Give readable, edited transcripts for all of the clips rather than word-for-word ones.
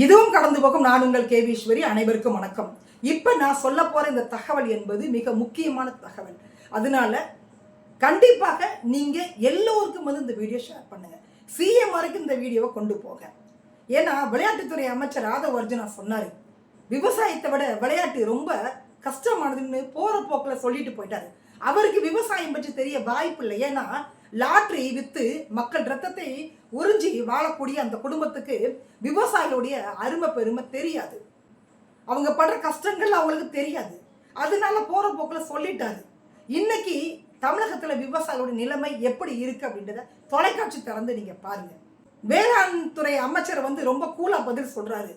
இதுவும் கடந்து போகும். நான் உங்கள் கேவீஸ்வரி. அனைவருக்கும் வணக்கம். இப்போ நான் சொல்ல போற இந்த தகவல் என்பது மிக முக்கியமான தகவல். அதனால கண்டிப்பாக நீங்க எல்லோருக்கும் இந்த வீடியோ ஷேர் பண்ணுங்க. சிஎம் வரைக்கும் இந்த வீடியோவை கொண்டு போக. ஏன்னா விளையாட்டுத்துறை அமைச்சர் ஆதவ் அர்ஜுனா சொன்னாரு, விவசாயத்தை விட விளையாட்டு ரொம்ப கஷ்டமானதுன்னு போற போக்கில் சொல்லிட்டு போயிட்டாரு. அவருக்கு விவசாயம் பற்றி தெரிய வாய்ப்பு இல்லை. ஏன்னா லாட்ரி வித்து மக்கள் ரத்தத்தை உறிஞ்சி வாழக்கூடிய அந்த குடும்பத்துக்கு விவசாயிகளுடைய அருமை பெருமை தெரியாது. அவங்க படுற கஷ்டங்கள் அவங்களுக்கு தெரியாது. அதனால போற போக்கில் சொல்லிட்டாரு. இன்னைக்கு தமிழகத்துல விவசாயிகளுடைய நிலைமை எப்படி இருக்கு அப்படின்றத தொலைக்காட்சி திறந்து நீங்க பாருங்க. வேளாண் துறை அமைச்சர் ரொம்ப கூலா பதில் சொல்றாரு.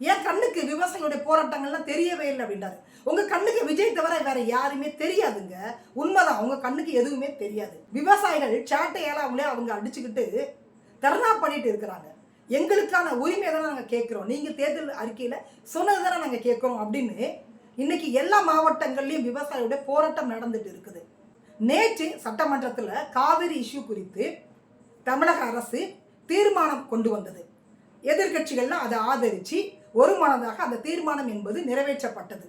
என் கண்ணுக்கு விவசாயிகளுடைய போராட்டங்கள்லாம் தெரியவே இல்லை அப்படின்றாரு. உங்க கண்ணுக்கு விஜய் தவிர வேற யாருமே தெரியாதுங்க. உண்மைதான், உங்க கண்ணுக்கு எதுவுமே தெரியாது. விவசாயிகள் சாட்டையால அவங்க அடிச்சுக்கிட்டு தர்ணா பண்ணிட்டு இருக்கிறாங்க. எங்களுக்கான உரிமை தானே நாங்கள் கேட்குறோம், நீங்க தேர்தல் அறிக்கையில சொன்னதுதானே நாங்கள் கேட்குறோம் அப்படின்னு இன்னைக்கு எல்லா மாவட்டங்கள்லயும் விவசாயிகளுடைய போராட்டம் நடந்துட்டு இருக்குது. நேற்று சட்டமன்றத்தில் காவிரி இஷ்யூ குறித்து தமிழக அரசு தீர்மானம் கொண்டு வந்தது. எதிர்கட்சிகள்லாம் அதை ஆதரிச்சு ஒரு மனதாக அந்த தீர்மானம் என்பது நிறைவேற்றப்பட்டது.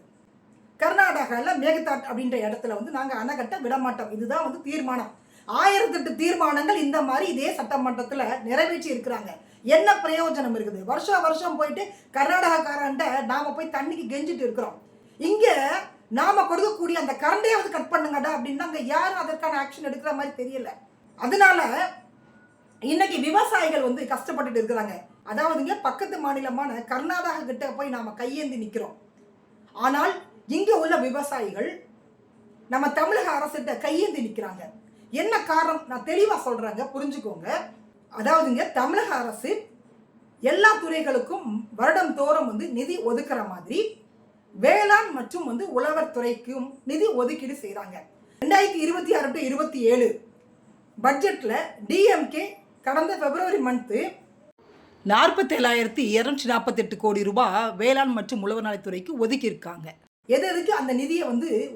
கர்நாடகாவில் மேகதாட் அப்படின்ற இடத்துல நாங்கள் அணை கட்ட விடமாட்டோம், இதுதான் தீர்மானம். 1008 தீர்மானங்கள் இந்த மாதிரி இதே சட்டமன்றத்தில் நிறைவேற்றி இருக்கிறாங்க. என்ன பிரயோஜனம் இருக்குது? வருஷம் போயிட்டு கர்நாடகாக்காரன்ட்ட நாம போய் தண்ணிக்கு கெஞ்சிட்டு இருக்கிறோம். இங்க நாம கொடுக்கக்கூடிய அந்த கரண்டையாவது கட் பண்ணுங்கடா அப்படின்னா அங்க யாரும் அதற்கான ஆக்ஷன் எடுக்கிற மாதிரி தெரியல. அதனால இன்னைக்கு விவசாயிகள் கஷ்டப்பட்டுட்டு இருக்கிறாங்க. அதாவதுங்க பக்கத்து மாநிலமான கர்நாடகா கிட்ட போய் நாம கையேந்தி நிக்கிறோம். ஆனால் இங்க உள்ள விவசாயிகள் நம்ம தமிழக அரசிட்ட கையேந்தி நிக்கிறாங்க. என்ன காரணம் நான் தெளிவா சொல்றாங்க, புரிஞ்சுக்கோங்க. அதாவதுங்க தமிழக அரசு எல்லா துறைகளுக்கும் வருடம் தோறும் நிதி ஒதுக்குற மாதிரி வேளாண் மற்றும் உழவர் துறைக்கும் நிதி ஒதுக்கீடு செய்யறாங்க. 2026 to 27 பட்ஜெட்ல டிஎம்கே கடந்த பிப்ரவரி மந்த் 47,248 கோடி ரூபாய் வேளாண் மற்றும் உழவர் நலத்துறைக்கு ஒதுக்கி இருக்காங்க. எதுக்கு அந்த நிதியை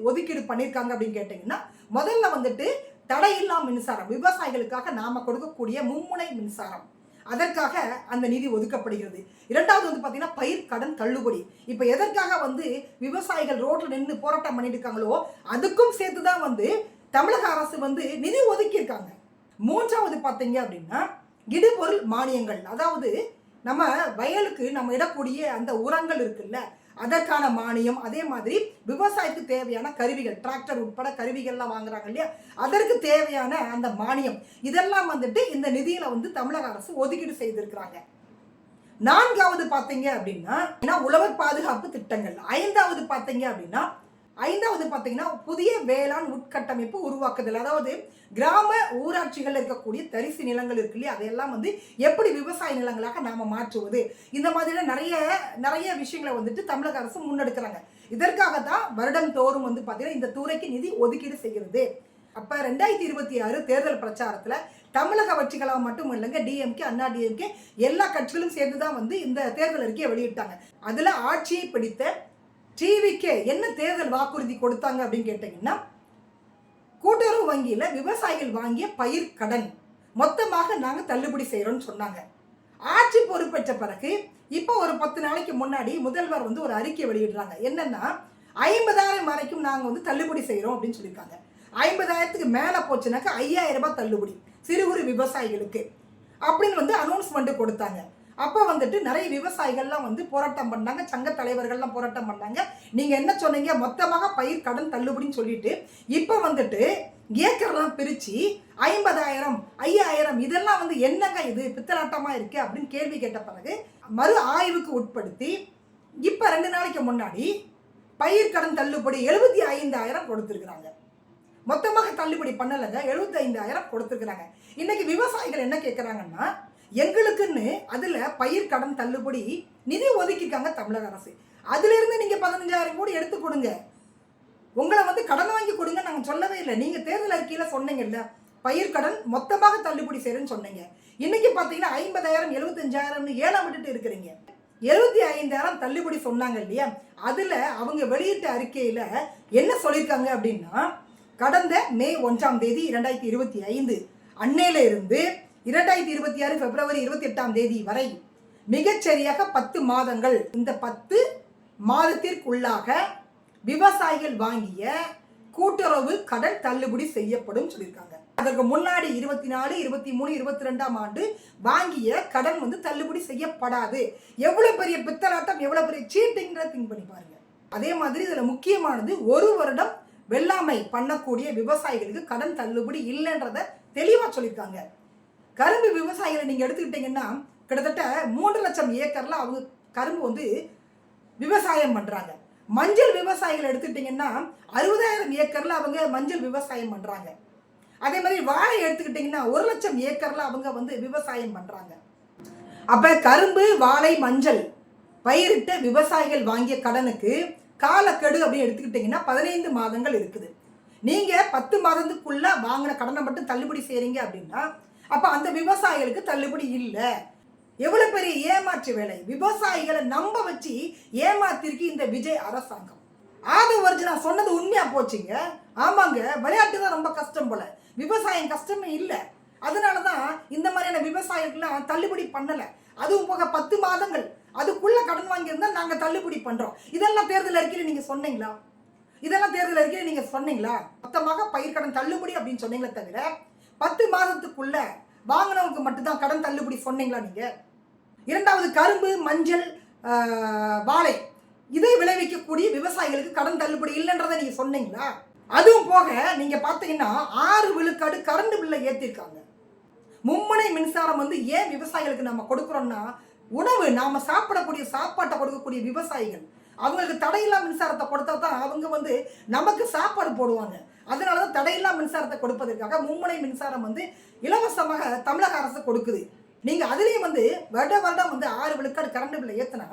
ஒதுக்கீடு பண்ணியிருக்காங்க அப்படின்னு கேட்டீங்கன்னா, முதல்ல தடையில்லா மின்சாரம், விவசாயிகளுக்காக நாம கொடுக்கக்கூடிய மும்முனை மின்சாரம், அதற்காக அந்த நிதி ஒதுக்கப்படுகிறது. இரண்டாவது பார்த்தீங்கன்னா பயிர் கடன் தள்ளுபடி. இப்போ எதற்காக விவசாயிகள் ரோட்ல நின்று போராட்டம் பண்ணிட்டு இருக்காங்களோ அதுக்கும் சேர்த்துதான் தமிழக அரசு நிதி ஒதுக்கி இருக்காங்க. மூன்றாவது பார்த்தீங்க அப்படின்னா இடுபொருள் மானியங்கள், அதாவது நம்ம வயலுக்கு நம்ம இடக்கூடிய அந்த உரங்கள் இருக்குல்ல அதற்கான மானியம். அதே மாதிரி விவசாயத்துக்கு தேவையான கருவிகள், டிராக்டர் உட்பட கருவிகள்லாம் வாங்குறாங்க இல்லையா, அதற்கு தேவையான அந்த மானியம் இதெல்லாம் இந்த நிதியில தமிழக அரசு ஒதுக்கீடு செய்திருக்கிறாங்க. நான்காவது பார்த்தீங்க அப்படின்னா உழவர் பாதுகாப்பு திட்டங்கள். ஐந்தாவது பார்த்தீங்கன்னா புதிய வேளாண் உட்கட்டமைப்பு உருவாக்குதல். அதாவது கிராம ஊராட்சிகள் இருக்கக்கூடிய தரிசு நிலங்கள் இருக்கு இல்லையா, அதையெல்லாம் எப்படி விவசாய நிலங்களாக நாம மாற்றுவது, இந்த மாதிரியான நிறைய விஷயங்களை தமிழக அரசு முன்னெடுக்கிறாங்க. இதற்காக தான் வருடம் தோறும் பார்த்தீங்கன்னா இந்த துறைக்கு நிதி ஒதுக்கீடு செய்கிறது. அப்ப 2026 தேர்தல் பிரச்சாரத்துல தமிழக கட்சிகளாக மட்டும் இல்லைங்க, டிஎம்கே, அண்ணா டிஎம்கே எல்லா கட்சிகளும் சேர்ந்துதான் இந்த தேர்தல் அறிக்கையை வெளியிட்டாங்க. அதுல ஆட்சியை பிடித்த டிவிக்கே என்ன தேர்தல் வாக்குறுதி கொடுத்தாங்க அப்படின்னு கேட்டீங்கன்னா, கூட்டுறவு வங்கியில விவசாயிகள் வாங்கிய பயிர் கடன் மொத்தமாக நாங்க தள்ளுபடி செய்யறோம்னு சொன்னாங்க. ஆட்சி பொறுப்பேற்ற பிறகு இப்போ ஒரு 10 நாளைக்கு முன்னாடி முதல்வர் ஒரு அறிக்கை வெளியிடுறாங்க. என்னன்னா 50,000 வரைக்கும் நாங்க தள்ளுபடி செய்யறோம் அப்படின்னு சொல்லியிருக்காங்க. 50,000க்கு மேல போச்சுனாக்கா 5,000 ரூபாய் தள்ளுபடி சிறு குறு விவசாயிகளுக்கு அப்படின்னு அனௌன்ஸ்மெண்ட் கொடுத்தாங்க. அப்போ நிறைய விவசாயிகள்லாம் போராட்டம் பண்ணாங்க, சங்க தலைவர்கள்லாம் போராட்டம் பண்ணாங்க. நீங்க என்ன சொன்னீங்க, மொத்தமாக பயிர் கடன் தள்ளுபடின்னு சொல்லிட்டு இப்போ ஏக்கர்லாம் பிரிச்சு 50,000 5,000 இதெல்லாம் என்னங்க இது பித்தலாட்டமா இருக்கு அப்படின்னு கேள்வி கேட்ட பிறகு மறு ஆய்வுக்கு உட்படுத்தி இப்போ 2 நாளைக்கு முன்னாடி பயிர் கடன் தள்ளுபடி 75,000 கொடுத்துருக்குறாங்க. மொத்தமாக தள்ளுபடி பண்ணலைங்க, 75,000 கொடுத்துருக்குறாங்க. இன்னைக்கு விவசாயிகள் என்ன கேட்குறாங்கன்னா, எங்களுக்குன்னு அதுல பயிர் கடன் தள்ளுபடி நிதி ஒதுக்கிருக்காங்க தமிழக அரசு, அதுல இருந்து நீங்க 15,000 கோடி எடுத்து கொடுங்க, உங்களை கடன் வாங்கி கொடுங்க நாங்க சொல்லவே இல்லை. நீங்க தேர்தல் அறிக்கையில சொன்னீங்கல்ல பயிர் கடன் மொத்தமாக தள்ளுபடி செய்யறேன்னு சொன்னீங்க. இன்னைக்கு பாத்தீங்கன்னா 50,000 75,000 ஏலம் விட்டுட்டு இருக்கிறீங்க. 75,000 தள்ளுபடி சொன்னாங்க இல்லையா, அதுல அவங்க வெளியிட்ட அறிக்கையில என்ன சொல்லியிருக்காங்க அப்படின்னா, கடந்த மே 1 2025 அன்னையில இருந்து 2026 பிப்ரவரி 28 வரை மிகச்சரியாக 10 மாதங்கள். இந்த 10 மாதத்திற்குள்ளாக விவசாயிகள் வாங்கிய கூட்டுறவு கடன் தள்ளுபடி செய்யப்படும் சொல்லியிருக்காங்க. அதற்கு முன்னாடி 24, 23, 22ஆம் ஆண்டு வாங்கிய கடன் வந்து தள்ளுபடி செய்யப்படாது. எவ்வளவு பெரிய பித்தலாட்டம், எவ்வளவு பெரிய சீட்டிங்கிறத திங்க் பண்ணி பாருங்க. அதே மாதிரி இதுல முக்கியமானது 1 வருடம் வெள்ளாமை பண்ணக்கூடிய விவசாயிகளுக்கு கடன் தள்ளுபடி இல்லைன்றத தெளிவா சொல்லியிருக்காங்க. கரும்பு விவசாயிகளை நீங்க எடுத்துக்கிட்டீங்கன்னா கிட்டத்தட்ட 3 லட்சம் ஏக்கர்ல அவங்க கரும்பு வந்து விவசாயம் பண்றாங்க. மஞ்சள் விவசாயிகள் எடுத்துக்கிட்டீங்கன்னா 60,000 ஏக்கர்ல அவங்க மஞ்சள் விவசாயம் பண்றாங்க. அதே மாதிரி வாழை எடுத்துக்கிட்டீங்கன்னா 1 லட்சம் ஏக்கர்ல அவங்க வந்து விவசாயம் பண்றாங்க. அப்ப கரும்பு, வாழை, மஞ்சள் பயிரிட்ட விவசாயிகள் வாங்கிய கடனுக்கு காலக்கெடு அப்படின்னு எடுத்துக்கிட்டீங்கன்னா 15 மாதங்கள் இருக்குது. நீங்க 10 மாதத்துக்குள்ள வாங்கின கடனை மட்டும் தள்ளுபடி செய்றீங்க அப்படின்னா அப்ப அந்த விவசாயிகளுக்கு தள்ளுபடி இல்லை. எவ்வளவு பெரிய ஏமாற்று வேலை! விவசாயிகளை நம்ப வச்சு ஏமாத்திருக்கு இந்த விஜய் அரசாங்கம். நான் சொன்னது உண்மையா போச்சுங்க. ஆமாங்க, விளையாட்டு தான் ரொம்ப கஷ்டம் போல, விவசாயம் கஷ்டமே இல்லை. அதனாலதான் இந்த மாதிரியான விவசாயிகள்லாம் தள்ளுபடி பண்ணல. அதுவும் போக 10 மாதங்கள் அதுக்குள்ள கடன் வாங்கியிருந்தா நாங்க தள்ளுபடி பண்றோம். இதெல்லாம் தேர்தல் அறிக்கையில நீங்க சொன்னீங்களா? மொத்தமாக பயிர்க்கடன் தள்ளுபடி அப்படின்னு சொன்னீங்களே தவிர 10 மாதத்துக்குள்ள வாங்கினவங்க மட்டும்தான் கடன் தள்ளுபடி சொன்னீங்களா நீங்க? இரண்டாவது, கரும்பு, மஞ்சள், வாழை இதை விளைவிக்கக்கூடிய விவசாயிகளுக்கு கடன் தள்ளுபடி இல்லைன்றதை நீங்க சொன்னீங்களா? அதுவும் போக நீங்க பாத்தீங்கன்னா 6 விழுக்காடு கரண்ட் பில்லை ஏற்றிருக்காங்க. மும்முனை மின்சாரம் வந்து ஏன் விவசாயிகளுக்கு நம்ம கொடுக்குறோம்னா, உணவு நாம சாப்பிடக்கூடிய சாப்பாட்டை கொடுக்கக்கூடிய விவசாயிகள் அவங்களுக்கு தடையில்லா மின்சாரத்தை கொடுத்தா தான் அவங்க வந்து நமக்கு சாப்பாடு போடுவாங்க. அதனாலதான் தடையில்லா மின்சாரத்தை கொடுப்பதற்காக மும்முனை மின்சாரம் வந்து இலவசமாக தமிழக அரசு கொடுக்குது. நீங்க அதுலயும் வந்து வருடம் வந்து 6 விழுக்காடு கரண்ட் பில்லை ஏத்தினா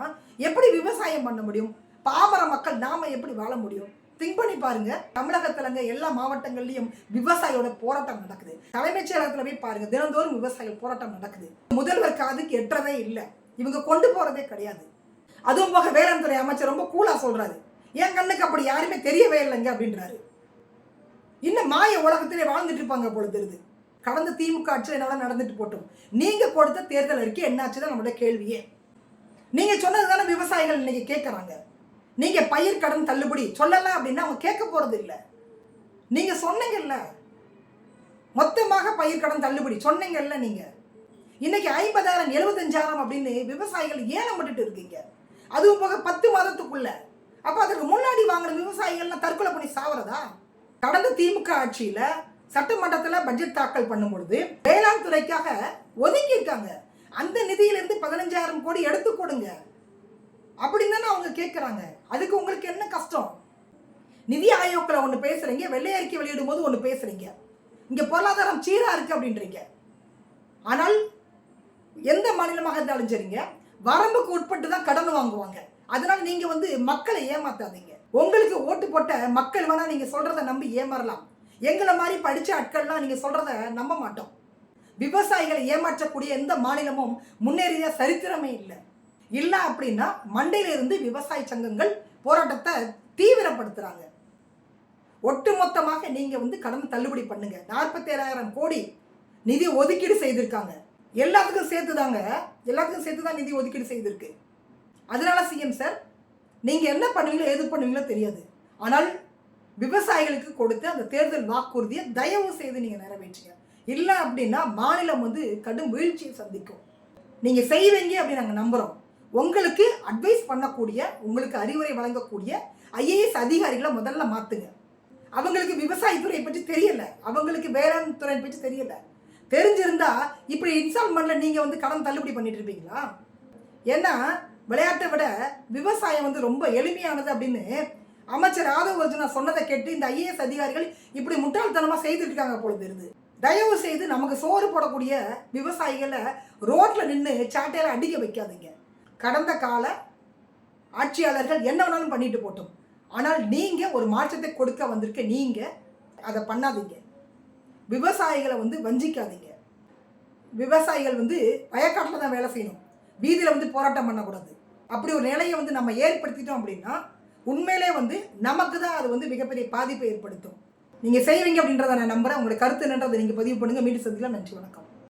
எப்படி விவசாயம் பண்ண முடியும்? பாமர மக்கள் நாம எப்படி வாழ முடியும்? திங்க் பண்ணி பாருங்க. தமிழகத்துல எல்லா மாவட்டங்கள்லயும் விவசாயியோட போராட்டம் நடக்குது. தலைமைச் செயலகத்துல போய் பாருங்க, தினந்தோறும் விவசாயிகள் போராட்டம் நடக்குது. முதல்வர் காதுக்கு எட்டறதே இல்லை, இவங்க கொண்டு போறதே கிடையாது. அதுவும் போக வேளாண் துறை அமைச்சர் ரொம்ப கூலா சொல்றாரு, என் கண்ணுக்கு அப்படி யாருமே தெரியவே இல்லைங்க அப்படின்றாரு. இன்னும் மாய உலகத்திலே வாழ்ந்துட்டு இருப்பாங்க போல தெரியுது. கடந்த திமுக ஆட்சியில் என்னால நடந்துட்டு போட்டோம். நீங்க கொடுத்த தேர்தல் அறிக்கை என்னாச்சுதான் நம்மளுடைய கேள்வியே. நீங்க சொன்னதுதானே விவசாயிகள் இன்னைக்கு கேட்கறாங்க. நீங்க பயிர் கடன் தள்ளுபடி சொல்லலாம் அப்படின்னா அவங்க கேட்க போறது இல்லை. நீங்க சொன்னீங்கல்ல மொத்தமாக பயிர் கடன் தள்ளுபடி சொன்னீங்கல்ல, நீங்க இன்னைக்கு 50,000 75,000 அப்படின்னு விவசாயிகள் ஏலம் விட்டுட்டு இருக்கீங்க. அதுவும் போக 10 மாதத்துக்குள்ள. அப்ப அதுக்கு முன்னாடி வாங்கின விவசாயிகள்லாம் தற்கொலை பண்ணி சாவறதா? கடந்த திமுக ஆட்சியில சட்டமன்றத்தில் பட்ஜெட் தாக்கல் பண்ணும் பொழுது வேளாண் துறைக்காக ஒதுக்கி இருக்காங்க. அந்த நிதியிலிருந்து 15,000 கோடி எடுத்து கொடுங்க அப்படின்னு தானே அவங்க கேட்கறாங்க. அதுக்கு உங்களுக்கு என்ன கஷ்டம்? நிதி ஆயோக்ல ஒன்று பேசுறீங்க, வெள்ளை அறிக்கை வெளியிடும் போது ஒன்று பேசுறீங்க, இங்க பொருளாதாரம் சீரா இருக்கு அப்படின்றீங்க. ஆனால் எந்த மாநிலமாக இருந்தாலும் சரிங்க, வரம்புக்கு உட்பட்டு தான் கடன் வாங்குவாங்க. அதனால நீங்க வந்து மக்களை ஏமாத்தாதீங்க. உங்களுக்கு ஓட்டு போட்ட மக்கள் வேணா நீங்க சொல்றதை நம்பி ஏமாறலாம். எங்களை மாதிரி படிச்ச ஆட்கள்லாம் நீங்க சொல்றத நம்ப மாட்டோம். விவசாயிகளை ஏமாற்றக்கூடிய எந்த மாநிலமும் முன்னேறிய சரித்திரமே இல்லை அப்படின்னா மண்டையில இருந்து விவசாய சங்கங்கள் போராட்டத்தை தீவிரப்படுத்துறாங்க. ஒட்டுமொத்தமாக நீங்க வந்து கடன் தள்ளுபடி பண்ணுங்க. 47,000 கோடி நிதி ஒதுக்கீடு செய்திருக்காங்க. எல்லாத்துக்கும் சேர்த்துதான் நிதி ஒதுக்கீடு செய்திருக்கு. அதனால சிஎம் சார், நீங்க என்ன பண்ணுவீங்களோ எது பண்ணுவீங்களோ தெரியாது, ஆனால் விவசாயிகளுக்கு கொடுத்து அந்த தேர்தல் வாக்குறுதியை தயவு செய்து நீங்க நிறைவேற்றுங்க. இல்லை அப்படின்னா மாநிலம் வந்து கடும் வீழ்ச்சியை சந்திக்கும். நீங்க செய்வீங்க அப்படின்னு நாங்கள் நம்புறோம். உங்களுக்கு அட்வைஸ் பண்ணக்கூடிய, உங்களுக்கு அறிவுரை வழங்கக்கூடிய IAS அதிகாரிகளை முதல்ல மாத்துங்க. அவங்களுக்கு விவசாயத்துறை பற்றி தெரியல, அவங்களுக்கு வேளாண் துறை பற்றி தெரியல. தெரிஞ்சிருந்தா இப்படி இன்ஸ்டால்மெண்ட்ல நீங்க வந்து கடன் தள்ளுபடி பண்ணிட்டு இருப்பீங்களா? ஏன்னா விளையாட்டை விட விவசாயம் வந்து ரொம்ப எளிமையானது அப்படின்னு அமைச்சர் ஆதவ் அர்ஜுனா சொன்னதை கேட்டு இந்த IAS அதிகாரிகள் இப்படி முட்டாள்தனமா செய்துட்டு இருக்காங்க போல தெரியுது. தயவு செய்து நமக்கு சோறு போடக்கூடிய விவசாயிகளை ரோட்ல நின்று சாட்டையில அடிக்க வைக்காதீங்க. கடந்த கால ஆட்சியாளர்கள் என்ன வேணாலும் பண்ணிட்டு போட்டோம், ஆனால் நீங்க ஒரு மாற்றத்தை கொடுக்க வந்திருக்க, நீங்க அதை பண்ணாதீங்க. விவசாயிகளை வந்து வஞ்சிக்காதீங்க. விவசாயிகள் வந்து வயக்காட்டில் தான் வேலை செய்யணும், வீதியில் வந்து போராட்டம் பண்ணக்கூடாது. அப்படி ஒரு நிலையை வந்து நம்ம ஏற்படுத்திட்டோம் அப்படின்னா உண்மையிலே வந்து நமக்கு தான் அது வந்து மிகப்பெரிய பாதிப்பை ஏற்படுத்தும். நீங்கள் செய்வீங்க அப்படின்றத நான் நம்புறேன். உங்களுடைய கருத்து என்னன்றதை நீங்கள் பதிவு பண்ணுங்க. மீண்டும் சந்திக்கலாம். நன்றி, வணக்கம்.